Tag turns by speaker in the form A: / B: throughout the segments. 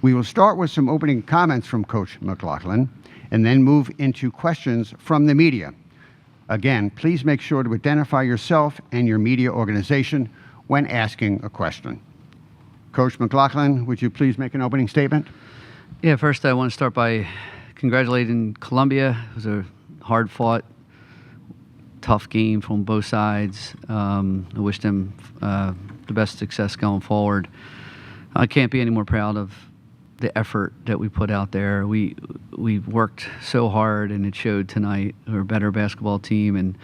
A: We will start with some opening comments from Coach McLaughlin and then move into questions from the media. Again, please make sure to identify yourself and your media organization when asking a question. Coach McLaughlin, would you please make an opening statement?
B: Yeah, first I want to start by congratulating Columbia. It was a hard-fought, tough game from both sides. I wish them the best success going forward. I can't be any more proud of the effort that we put out there. We worked so hard, and it showed tonight. We're a better basketball team, and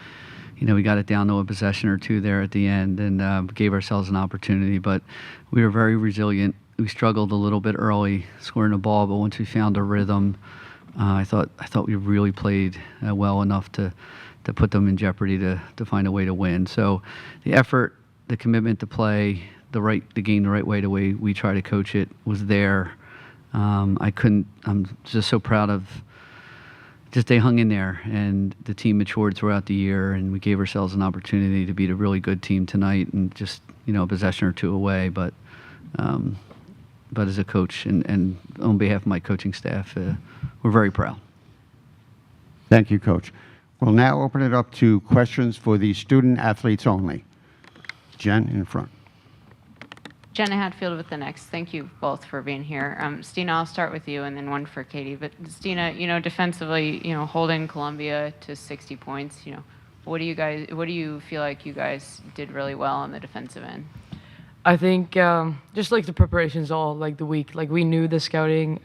B: we got it down to a possession or two there at the end, and gave ourselves an opportunity. But we were very resilient. We struggled a little bit early scoring the ball, but once we found a rhythm, I thought we really played well enough to put them in jeopardy to find a way to win. So the effort, the commitment to play the game the right way, the way we try to coach it, was there. I'm just so proud of just they hung in there, and the team matured throughout the year, and we gave ourselves an opportunity to beat a really good team tonight, and just a possession or two away. But as a coach and on behalf of my coaching staff, we're very proud.
A: Thank you, Coach. We'll now open it up to questions for the student athletes only. Jen in front.
C: Jenna Hadfield with the Next. Thank you both for being here. Stina, I'll start with you, and then one for Katie. But Stina, defensively, holding Columbia to 60 points, what do you feel like you guys did really well on the defensive end?
D: I think just like the preparations all like the week, like we knew the scouting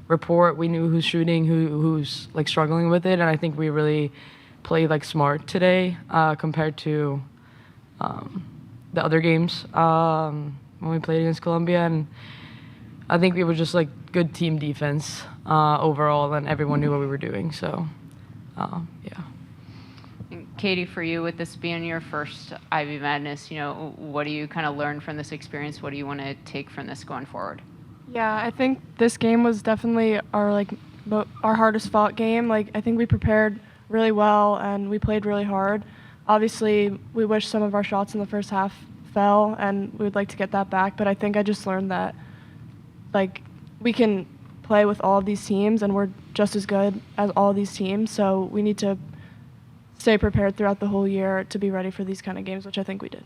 D: report, we knew who's shooting, who's like struggling with it, and I think we really played like smart today compared to the other games when we played against Columbia. And I think we were just like good team defense overall, and everyone knew what we were doing. So yeah.
C: And Katie, for you, with this being your first Ivy Madness, what do you kind of learn from this experience? What do you want to take from this going forward?
E: Yeah, I think this game was definitely our hardest fought game. I think we prepared really well and we played really hard. Obviously, we wish some of our shots in the first half fell, and we would like to get that back. But I think I just learned that we can play with all of these teams, and we're just as good as all of these teams. So we need to stay prepared throughout the whole year to be ready for these kind of games, which I think we did.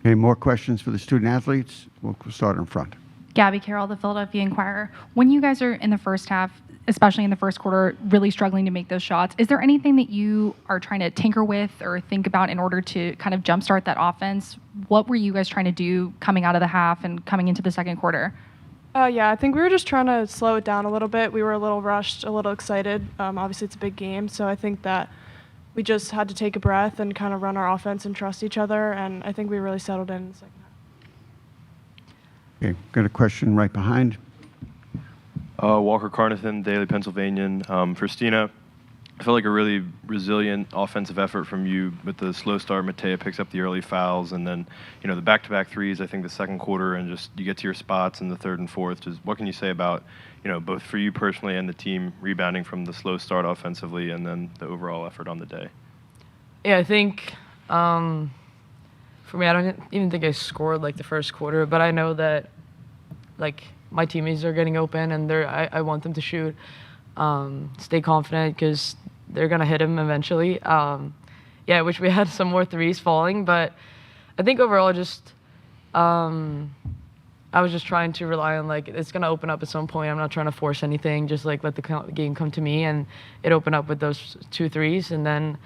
A: Okay, more questions for the student athletes? We'll start in front.
F: Gabby Carroll, the Philadelphia Inquirer. When you guys are in the first half, especially in the first quarter, really struggling to make those shots, is there anything that you are trying to tinker with or think about in order to kind of jumpstart that offense? What were you guys trying to do coming out of the half and coming into the second quarter?
E: Yeah, I think we were just trying to slow it down a little bit. We were a little rushed, a little excited. Obviously, it's a big game, so I think that we just had to take a breath and kind of run our offense and trust each other, and I think we really settled in the second half.
A: Okay, got a question right behind.
G: Walker Carnathan, Daily Pennsylvanian. For Stina, I felt like a really resilient offensive effort from you with the slow start. Matea picks up the early fouls, and then the back-to-back threes. I think the second quarter, and just you get to your spots in the third and fourth. Just what can you say about both for you personally and the team rebounding from the slow start offensively, and then the overall effort on the day?
D: Yeah, I think for me, I don't even think I scored the first quarter, but I know that my teammates are getting open, and I want them to shoot. Stay confident because they're gonna hit him eventually. Yeah, I wish we had some more threes falling, but I think overall just I was just trying to rely on it's gonna open up at some point. I'm not trying to force anything, just let the game come to me, and it opened up with those 2 threes, and then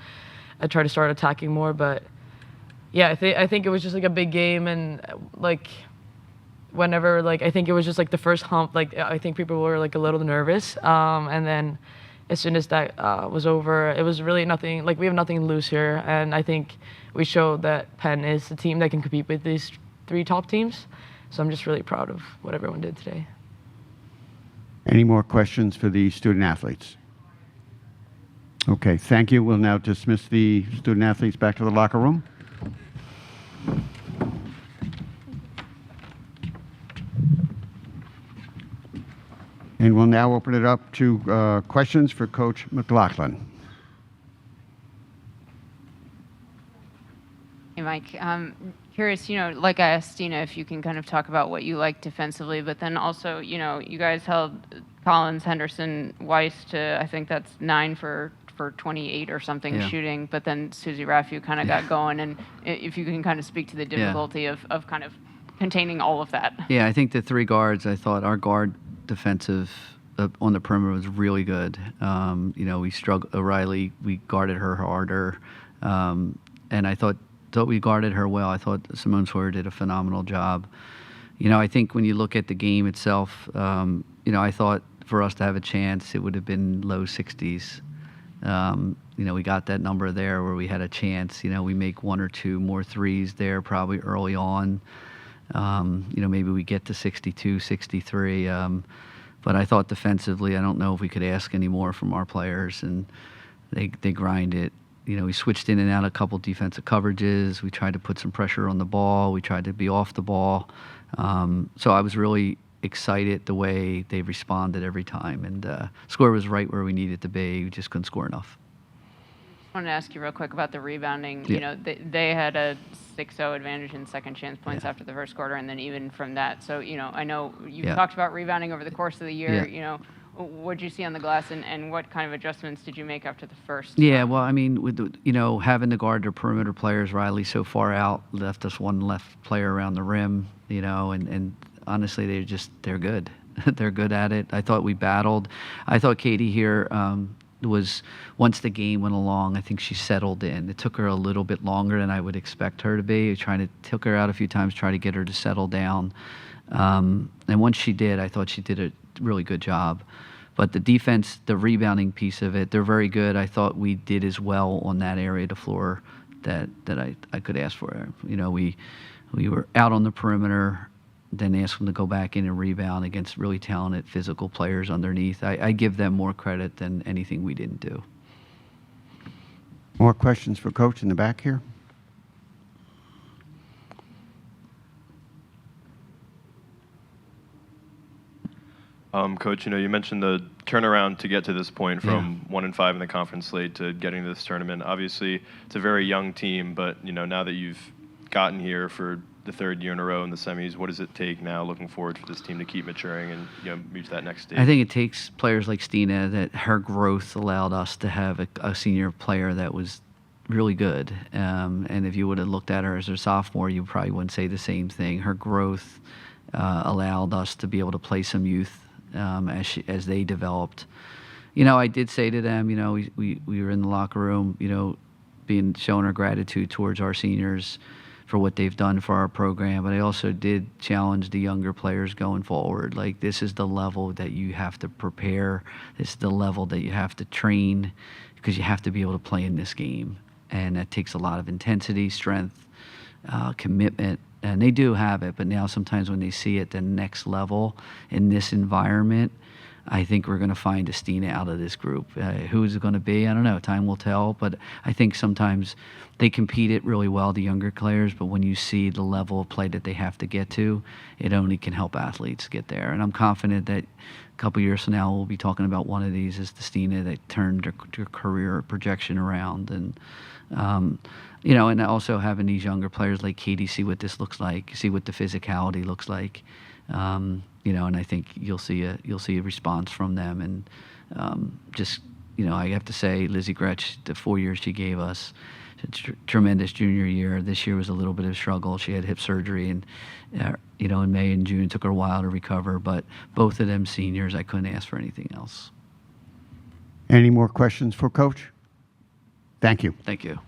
D: I tried to start attacking more. But yeah, I think it was just a big game, and whenever I think it was just the first hump, I think people were a little nervous, and then as soon as that was over, it was really nothing. We have nothing to lose here, and I think we showed that Penn is the team that can compete with these 3 top teams. So I'm just really proud of what everyone did today.
A: Any more questions for the student athletes? Okay, thank you. We'll now dismiss the student athletes back to the locker room. And we'll now open it up to questions for Coach McLaughlin.
C: Hey, Mike. Curious, like I asked Stina if you can kind of talk about what you like defensively, but then also, you guys held Collins, Henderson, Weiss to, I think that's 9 for 28 or something
B: Yeah.
C: shooting, but then Susie Raffu kind of got going. And if you can kind of speak to the difficulty of kind of containing all of that.
B: Yeah, I think the 3 guards, I thought our guard defensive on the perimeter was really good. We struggled. O'Reilly, we guarded her harder. And I thought we guarded her well. I thought Simone Sawyer did a phenomenal job. I think when you look at the game itself, I thought for us to have a chance, it would have been low 60s. We got that number there where we had a chance. We make 1 or 2 more threes there probably early on. Maybe we get to 62, 63. But I thought defensively, I don't know if we could ask any more from our players, and they grind it. We switched in and out a couple defensive coverages. We tried to put some pressure on the ball. We tried to be off the ball. So I was really excited the way they responded every time. And score was right where we needed to be. We just couldn't score enough.
C: I wanted to ask you real quick about the rebounding.
B: Yeah.
C: They had a 6-0 advantage in second chance points after the first quarter, and then even from that. So, I know you've talked about rebounding over the course of the year.
B: Yeah.
C: What did you see on the glass, and what kind of adjustments did you make after the first?
B: Yeah, well, I mean, with having to guard their perimeter players, Riley so far out left us one left player around the rim. And honestly, they're good. They're good at it. I thought we battled. I thought Katie here was, once the game went along, I think she settled in. It took her a little bit longer than I would expect her to be. Took her out a few times, try to get her to settle down. And once she did, I thought she did a really good job. But the defense, the rebounding piece of it, they're very good. I thought we did as well on that area of the floor that I could ask for. We were out on the perimeter, then asked them to go back in and rebound against really talented physical players underneath. I give them more credit than anything we didn't do.
A: More questions for Coach in the back here?
G: Coach, you mentioned the turnaround to get to this point from 1-5 in the conference slate to getting to this tournament. Obviously, it's a very young team, but now that you've gotten here for the 3rd year in a row in the semis, what does it take now, looking forward for this team to keep maturing and reach that next stage?
B: I think it takes players like Stina, that her growth allowed us to have a senior player that was really good. And if you would have looked at her as a sophomore, you probably wouldn't say the same thing. Her growth allowed us to be able to play some youth as they developed. I did say to them, we were in the locker room, showing our gratitude towards our seniors for what they've done for our program. But I also did challenge the younger players going forward. Like, this is the level that you have to prepare. This is the level that you have to train, because you have to be able to play in this game. And that takes a lot of intensity, strength, commitment. And they do have it, but now sometimes when they see it the next level in this environment, I think we're going to find a Stina out of this group. Who is it going to be? I don't know. Time will tell. But I think sometimes they compete it really well, the younger players. But when you see the level of play that they have to get to, it only can help athletes get there. And I'm confident that a couple years from now, we'll be talking about one of these as the Stina that turned her career projection around. And, and also having these younger players like Katie see what this looks like, see what the physicality looks like. And I think you'll see a response from them. And I have to say, Lizzie Gretsch, the 4 years she gave us, tremendous junior year. This year was a little bit of a struggle. She had hip surgery, and in May and June, it took her a while to recover. But both of them seniors, I couldn't ask for anything else.
A: Any more questions for Coach? Thank you.
B: Thank you.